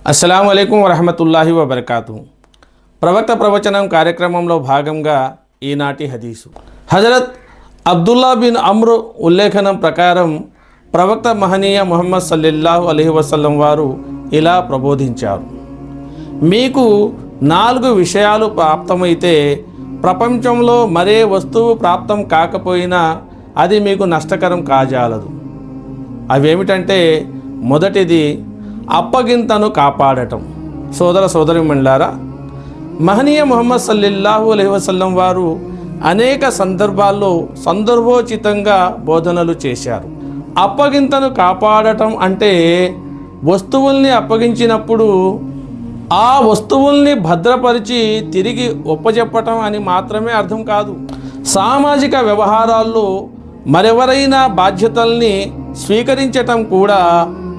అస్సలాము అలైకుం వరహమతుల్లాహి వబర్కాతు. ప్రవక్త ప్రవచనం కార్యక్రమంలో భాగంగా ఈనాటి హదీసు. హజరత్ అబ్దుల్లా బిన్ అమ్ర్ ఉల్లేఖనం ప్రకారం ప్రవక్త మహనీయ ముహమ్మద్ సల్లల్లాహు అలైహి వసల్లం వారు ఇలా ప్రబోధించారు: మీకు 4 విషయాలు ప్రాప్తమైతే ప్రపంచంలో మరే వస్తువు ప్రాప్తం కాకపోయినా అది మీకు నష్టకరం కాజాలదు. అవేమిటంటే, మొదటిది అప్పగింతను కాపాడటం. సోదర సోదరీమణులారా, మహనీయ ముహమ్మద్ సల్లల్లాహు అలైహి వసల్లం వారు అనేక సందర్భాల్లో సందర్భోచితంగా బోధనలు చేశారు. అప్పగింతను కాపాడటం అంటే వస్తువుల్ని అప్పగించినప్పుడు ఆ వస్తువుల్ని భద్రపరిచి తిరిగి ఒప్పజెప్పటం అని మాత్రమే అర్థం కాదు. సామాజిక వ్యవహారాల్లో మరెవరైనా బాధ్యతల్ని స్వీకరించటం కూడా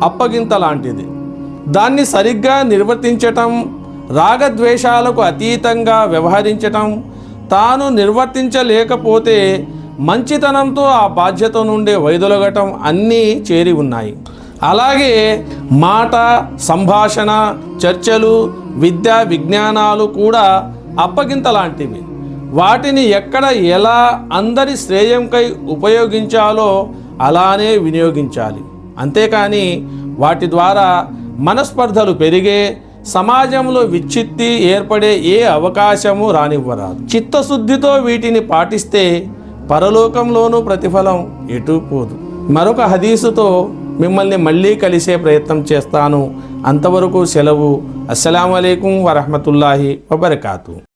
అప్పగింత లాంటిది. దాన్ని సరిగ్గా నిర్వర్తించటం, రాగద్వేషాలకు అతీతంగా వ్యవహరించటం, తాను నిర్వర్తించలేకపోతే మంచితనంతో ఆ బాధ్యత నుండి వైదొలగటం అన్నీ చేరి ఉన్నాయి. అలాగే మాట, సంభాషణ, చర్చలు, విద్యా విజ్ఞానాలు కూడా అప్పగింత లాంటివి. వాటిని ఎక్కడ ఎలా అందరి శ్రేయంకై ఉపయోగించాలో అలానే వినియోగించాలి. అంతేకాని వాటి ద్వారా మనస్పర్ధలు పెరిగే, సమాజంలో విచ్ఛిత్తి ఏర్పడే ఏ అవకాశము రానివ్వరాదు. చిత్తశుద్ధితో వీటిని పాటిస్తే పరలోకంలోనూ ప్రతిఫలం ఎటూ పోదు. మరొక హదీసుతో మిమ్మల్ని మళ్ళీ కలిసే ప్రయత్నం చేస్తాను. అంతవరకు సెలవు. అస్సలాము అలైకుం వరహమతుల్లాహి వబర్కాతు.